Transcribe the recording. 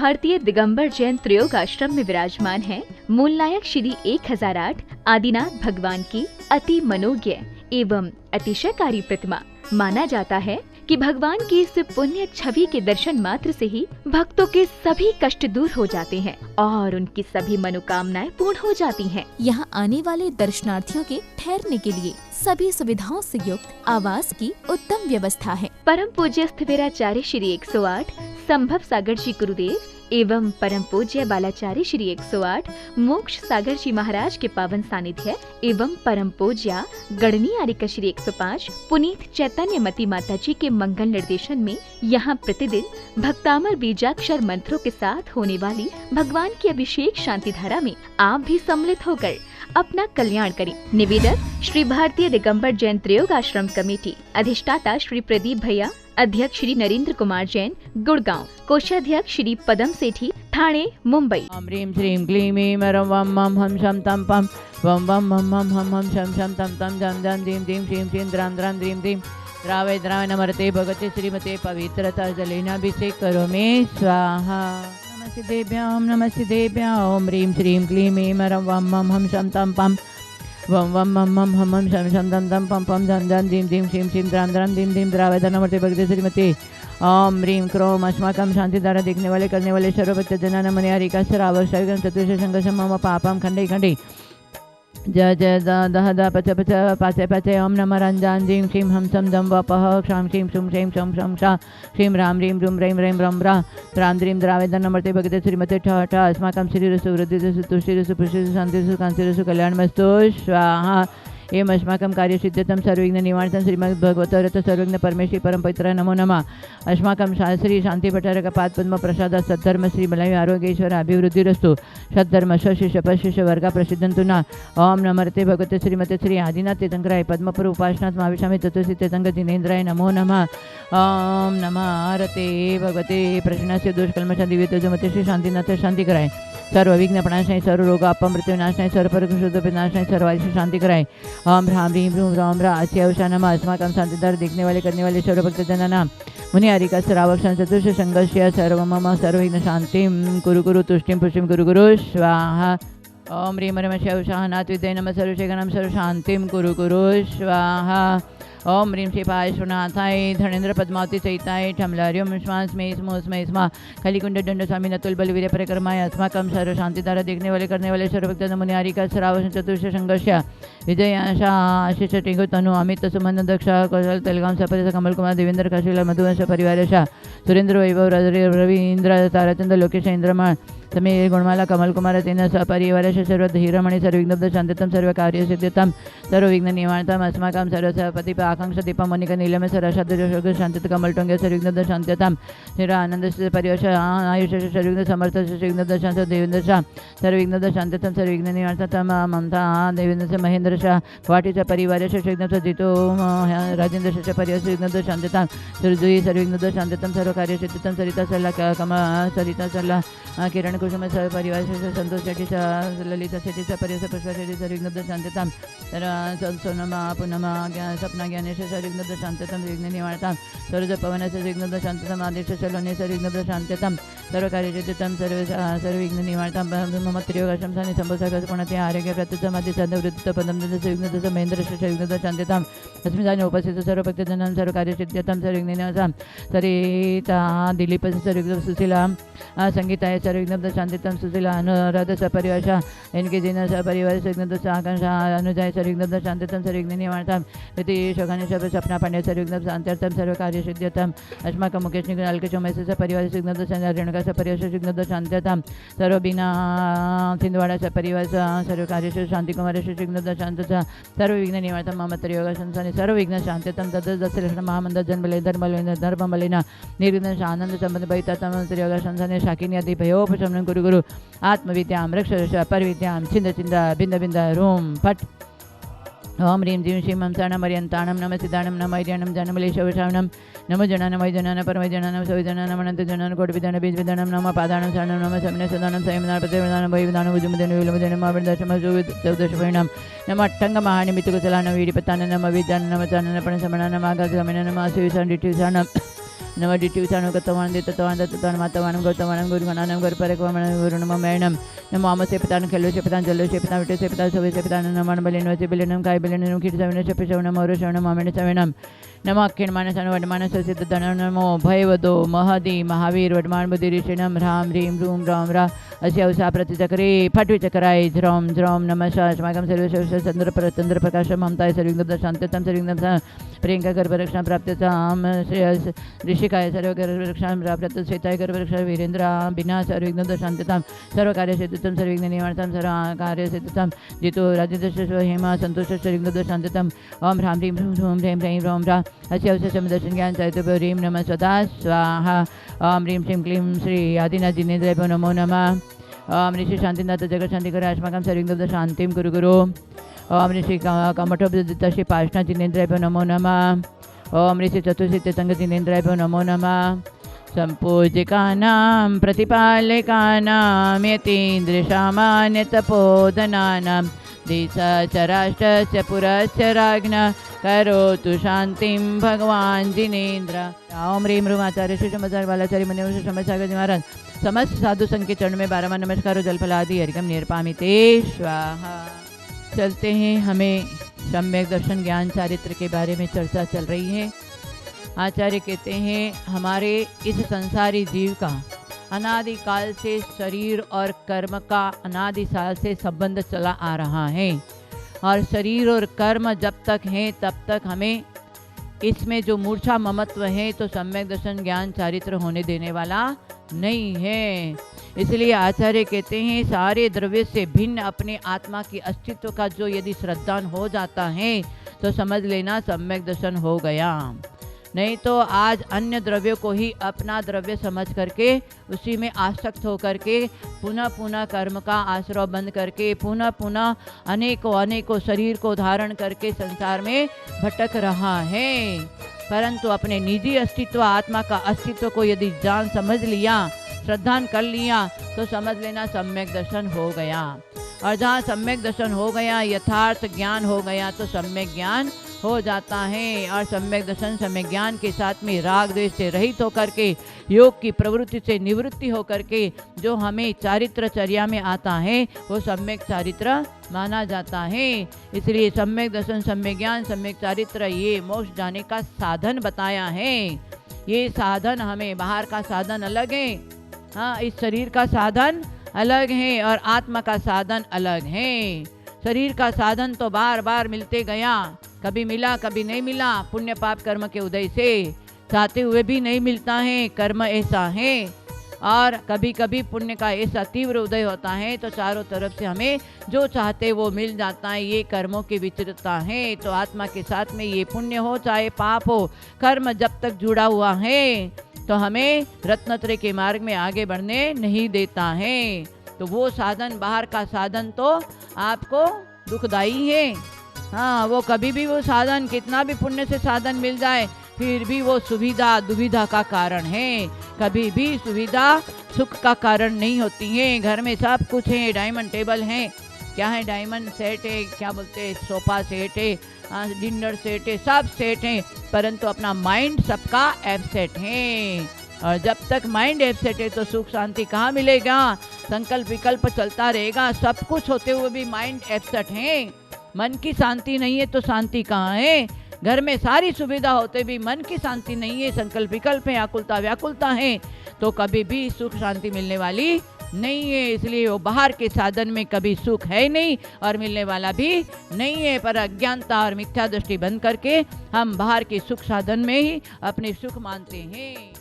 भारतीय दिगंबर जैन त्रयोग आश्रम में विराजमान है मूलनायक श्री 1008 आदिनाथ भगवान की अति मनोज्ञ एवं अतिशयकारी प्रतिमा। माना जाता है कि भगवान की इस पुण्य छवि के दर्शन मात्र से ही भक्तों के सभी कष्ट दूर हो जाते हैं और उनकी सभी मनोकामनाएं पूर्ण हो जाती हैं। यहाँ आने वाले दर्शनार्थियों के ठहरने के लिए सभी सुविधाओं से युक्त आवास की उत्तम व्यवस्था है। परम पूज्य स्थिविराचार्य श्री 108 संभव सागर जी गुरुदेव एवं परम पूज्य बालाचार्य श्री 108 मोक्ष सागर जी महाराज के पावन सानिध्य एवं परम पूज्य गणनी आरिका श्री 105 पुनीत चैतन्य मती माता जी के मंगल निर्देशन में यहाँ प्रतिदिन भक्तामर बीजाक्षर मंत्रों के साथ होने वाली भगवान की अभिषेक शांति धारा में आप भी सम्मिलित होकर अपना कल्याण करें। निवेदक श्री भारतीय दिगंबर जैन त्रयोग आश्रम कमेटी, अधिष्ठाता श्री प्रदीप भैया, अध्यक्ष श्री नरेंद्र कुमार जैन गुड़गांव, कोषाध्यक्ष श्री पदम सेठी ठाणे मुंबई। ओम ह्रीं श्रीं क्लीं ऐं मरं वं मं हम शं तं पं वं वं मं मं हम हम शं शं तं तं जं जं दीं दीं श्रीं श्रीं द्रां द्रां द्रीं द्रीं द्रावय द्रावय नमरते भगवते श्रीमते पवित्रता जलेनाभिषेक करोमि स्वाहा। नमस्ते देव्यां ओम ह्रीं श्रीं क्लीं ऐं मरं वं मं हम शं तं पं वं वं मं मं हम हम शं शं तं तं पं पं जं जं दीं दीं श्रीं श्रीं द्रां द्रां दीं दीं द्रावय नमरते भगवते श्रीमते ओम ह्रीं क्रोम अस्माकं शांति द्वारा देखने वाले करने वाले सर्व भक्त जनान मनि हरिका श्रावक शैवगण चतुर्ष संघर्षम मम पापम खंडे खंडे जय जय दह द पच पच पाचे पाचे ओम नमः रंजान जीं श्रीं हम सम दम वपह क्षां श्रीं शुं श्रीं शं शं शा श्रीं राम ह्रीं रूं ह्रीं ह्रीं रं रा राम द्रीं द्रावेदन नमर्ते भगते श्रीमते ठ ठ अस्माकं श्रीरसु वृद्धिरसु तुष्टिरसु पुष्टिरसु शान्तिरसु कान्तिरसु कल्याणमस्तु स्वाहा। एवं अस्माकं कार्यसिद्ध्यर्थं सर्वविघ्न निवारणं श्रीमद्भगवतरथ सर्वज्ञ परमेश्वरी परम पवित्राय नमो नमः। अस्माकं शास्त्री शांति भट्टारक पाद पद्म प्रसाद सद्धर्म श्री बलय आरोग्येश्वर अभिवृद्धिरस्तु सद्धर्म शिष्य पशिष्य वर्गा प्रसिद्धंतु न। ओम नमर्ते भगवते श्रीमते श्री आदिनाथ तीर्थंकराय पद्मपुर उपासनाथ महाविशामी चतुर्थी तीर्थंकर जिनेन्द्राय नमो नमः। ओम नमः आरते भगवते प्रश्नस्य दुष्कल्मषा दिव्य तेजोमते श्री शांतिनाथ शांति कराय सर्व विघ्न प्रणाशनाय सर्व रोग अपमृत्यु नाशनाय सर्व परशुद्ध विनाशनाय सर्व आयुष शांति कराय। ओम ह्रां ह्रीं रूं राम रा अच्युता नमः। अस्माकं शांतिदार देखने वाले करने वाले सर्व भक्त जनानां मुनि हरिका श्रावक चतुर्ष संघर्ष्य सर्व मम सर्वविघ्न शांतिं कुरु कुरु तुष्टिं पुष्टिं कुरु कुरु स्वाहा। ओम ह्रीं रम शिव शाहनाथ विद्ये नमः सर्वशेखरं सर्व शांतिं कुरु कुरु स्वाहा। ओम ह्रीं श्री पार्श्वनाथाय धनेन्द्र पद्मावती सहिताय ठमलार्यम स्मे स्मे स्मा कलिकुंड दंड स्वामी नतुल बलवीर परिक्रमाय अस्माकं सर्व शांतिदारा देखने वाले करने वाले सर्व भक्त मुनि हरिका श्रावक चतुर्ष संघर्ष विजय आशा आशीष टिंगु तनु अमित सुमन दक्ष कौशल तेलगाम सपरिस कमल कुमार देवेंद्र कशिला मधुवंश परिवार सुरेंद्र वैभव रवींद्र ताराचंद्र लोकेश इंद्रमाण समीर गुणमाला कमल कुमार तेन सपरिवार सर्व धीरमणि सर्वविघ्न शांतितम सर्व कार्य सिद्धितम सर्व विघ्न निवारणतम अस्माकं सर्व सपति आकांक्षा दीपा मोनिका नीलम सरशब्द शांति कमल टोंगे सर्वविघ्न शांतितम श्री आनंद परिवेश आयुष सर्वविघ्न समर्थ सर्वविघ्न शांत देवेंद्र शाह सर्वविघ्न शांतितम सर्वविघ्न निवारणतम ममता देवेंद्र महेंद्र शाह वाटीचा परिवार सर्वविघ्न जितो राजेंद्र शाह परिवार सर्वविघ्न शांतितम सुरजुई सर्वविघ्न शांतितम सर्व कार्य सिद्धितम सरिता सल्ला कमा सरिता सल्ला किरण कुसुम सर्व परिवार संतोष शेट्टी ललिता शेट्टी परिवार पुष्पा शेट्टी सर्वविघ्न शांतितम सोनमा पुनमा सपना ज्ञानेश सर्वविघ्न शांततम विघ्न निवारणतम सर्व पवन सर्वविघ्न शांततम आदेश सलोने सर्वविघ्न शांततम सर्व कार्यसिद्धितम सर्वविघ्न निवारणतम मम त्रियोगाश्रम सानि संभोसागर पुणते आरोग्य प्रत्यम आदि सदवृत्त पदम सर्वविघ्न महेंद्र सर्वविघ्न शांततम अस्मिन् उपस्थित सर्व भक्तजनां सर्व कार्यसिद्ध्यर्थं सर्वविघ्न सरिता दिलीप सर्वविघ्न सुशीला संगीताय सर्वविघ्न शांतितम सुशीला अनुराधा सपरिवार इनके जिन सपरिवार सर्वविघ्न आकांक्षा अनुजय सर्वविघ्न शांतितम सर्वविघ्न निवारणतम इति शोकानि सर्व सपना पांड्य सर्वविघ्न शांत्यर्थम सर्व कार्य सिद्ध्यर्थम अस्माकं मुकेश निकुंज अलकेश उमेश परिवार सर्वविघ्न रेणुका सपरिवार सर्वविघ्न शांत्यर्थम सर्व बिना छिंदवाड़ा सपरिवार सर्व कार्य शांति कुमार सर्वविघ्न शांतता सर्व विघ्न निवारणतम मम त्रियोग संसानि सर्व विघ्न शांत्यर्थम दशलक्षण महामंडल जन्मले धर्ममलिना निर्विघ्न आनंद संबंध भयतम त्रियोग संसानि शाकिनी आदि भयोपशमनं गुरु गुरु आत्मविद्यां रक्ष परविद्यां छिंद छिंद बिंद बिंद रूम फट। ओम ह्रीं जीं श्रीं मं शरणमर्यन्ताणं नम सिद्धाणं नम ऐर्याणं जनमलेशवशावनं नमो जनानं वैजनानं परमैजनानं सविजनानं अनन्तजनानं कोटिविधानं बीजविधानं नम पादानं शरणं नम शमने सदानं संयमनां प्रतिविधानं भयविधानं भुजमुदनं विलमुदनं मावृदशमसुविदशभयनं नम अट्टङ्गमहानिमित्तकुशलानं वीडिपतानं नम विद्यानं नम चाननं पणसमणानं आगासगमनं नम आशुविशानं डिठिविशानं नमः दिट्टिविधानं गतवान् दितवान् दत्तवान् मातवान् गौतवान् गुरुगणानं गुरुपरकवान् गुरुनमः नमो आमसे पितानं खेलोसे पितानं जलोसे पितानं विटेसे पितानं सवेसे पितानं नमः बलिनवसे बिलिनं काय बिलिनं खीरसवनं शपिसवनं मौरसवनं मामेणसवनं नमः अक्षिणमानसनं वडमानससिद्धधनं नमो भयवदो महदी महावीर वडमान बुद्धिरिषिणं ह्रां ह्रीं रूं रौं रा अस्य उषा प्रतिचक्रे फट्विचक्राय ध्रौं ध्रौं नमः अस्माकं सर्वस्य चन्द्रप्रकाशं ममताय सर्विघ्नं शान्तितं सर्विघ्नं प्रियंका गर्भरक्षण प्राप्त श्रेयस ऋषिकाय सर्वगर्भरक्षण प्राप्त श्वेताय गर्भरक्षण वीरेन्द्र बिना सर्विघ्न शांतितां सर्वकार्य सिद्धितं सर्विघ्न निवारणं सर्वकार्य सिद्धितं जितो राजेन्द्र हेमा संतोष सर्विघ्न शांतितं ओम ह्रां ह्रीं ह्रूं ह्रीं ह्रीं रौं रा अस्य अवश्यं दर्शन ज्ञान चैतन्य ह्रीं नमः सदा स्वाहा ओम ह्रीं श्रीं क्लीं श्री आदिनाथ जिनेन्द्राय नमो नमः ओम ऋषि शांतिनाथ जगत शांतिकर अस्माकं सर्विघ्न शांतिं कुरु गुरु ओम ऋषि कमठोपदित श्री पार्श्वनाथ जिनेन्द्राय नमो नमः ओम ऋषि चतुर्थ संग जिनेन्द्राय नमो नमः संपूजिकानां प्रतिपालकानां यतीन्द्रसामान्यतपोधनानां दिशचराष्टस्य पुरस्य राज्ञा करोतु शांतिं भगवान जिनेन्द्र। ओम ह्रीं ह्रूं आचार्य श्री समाचार्य बालाचार्य मुनिवंश समाचार्य महाराज समस्त साधु संघ के चरण में 12 नमस्कार जलफल आदि अर्घ्यम निर्पामिते स्वाहा। चलते हैं, हमें सम्यक दर्शन ज्ञान चारित्र के बारे में चर्चा चल रही है। आचार्य कहते हैं हमारे इस संसारी जीव का अनादि काल से शरीर और कर्म का अनादि साल से संबंध चला आ रहा है और शरीर और कर्म जब तक हैं तब तक हमें इसमें जो मूर्छा ममत्व है तो सम्यक दर्शन ज्ञान चारित्र होने देने वाला नहीं है। इसलिए आचार्य कहते हैं सारे द्रव्य से भिन्न अपने आत्मा की अस्तित्व का जो यदि श्रद्धान हो जाता है तो समझ लेना सम्यक दर्शन हो गया। नहीं तो आज अन्य द्रव्यों को ही अपना द्रव्य समझ करके उसी में आसक्त होकर के पुनः पुनः कर्म का आश्रय बंद करके पुनः पुनः अनेकों शरीर को धारण करके संसार में भटक रहा है। परंतु अपने निजी अस्तित्व आत्मा का अस्तित्व को यदि जान समझ लिया, श्रद्धान कर लिया तो समझ लेना सम्यक दर्शन हो गया। और जहाँ सम्यक दर्शन हो गया, यथार्थ ज्ञान हो गया तो सम्यक ज्ञान हो जाता है। और सम्यक दर्शन सम्यक ज्ञान के साथ में राग द्वेष से रहित होकर के योग की प्रवृत्ति से निवृत्ति होकर के जो हमें चारित्र चर्या में आता है वो सम्यक चारित्र माना जाता है। इसलिए सम्यक दर्शन सम्यक ज्ञान सम्यक चारित्र ये मोक्ष जाने का साधन बताया है। ये साधन हमें बाहर का साधन अलग है, हाँ इस शरीर का साधन अलग है और आत्मा का साधन अलग है। शरीर का साधन तो बार बार मिलते गया, कभी मिला कभी नहीं मिला, पुण्य पाप कर्म के उदय से चाहते हुए भी नहीं मिलता है, कर्म ऐसा है। और कभी कभी पुण्य का ऐसा तीव्र उदय होता है तो चारों तरफ से हमें जो चाहते वो मिल जाता है। ये कर्मों की विचित्रता है। तो आत्मा के साथ में ये पुण्य हो चाहे पाप हो, कर्म जब तक जुड़ा हुआ है तो हमें रत्नत्रय के मार्ग में आगे बढ़ने नहीं देता है। तो वो साधन, बाहर का साधन तो आपको दुखदाई है। हाँ वो कभी भी वो साधन कितना भी पुण्य से साधन मिल जाए फिर भी वो सुविधा दुविधा का कारण है। कभी भी सुविधा सुख का कारण नहीं होती है। घर में सब कुछ है, डायमंड टेबल है, क्या है डायमंड सेट है, क्या बोलते हैं सोफा सेट है, डिनर सेट है, सब सेट है, परंतु अपना माइंड सबका एब्सेंट है। और जब तक माइंड एब्सेंट है तो सुख शांति कहाँ मिलेगा। संकल्प विकल्प चलता रहेगा, सब कुछ होते हुए भी माइंड एब्सेंट है। मन की शांति नहीं है तो शांति कहाँ है। घर में सारी सुविधा होते भी मन की शांति नहीं है, संकल्प विकल्प है, आकुलता व्याकुलता है, तो कभी भी सुख शांति मिलने वाली नहीं है। इसलिए वो बाहर के साधन में कभी सुख है नहीं और मिलने वाला भी नहीं है। पर अज्ञानता और मिथ्या दृष्टि बंद करके हम बाहर के सुख साधन में ही अपने सुख मानते हैं।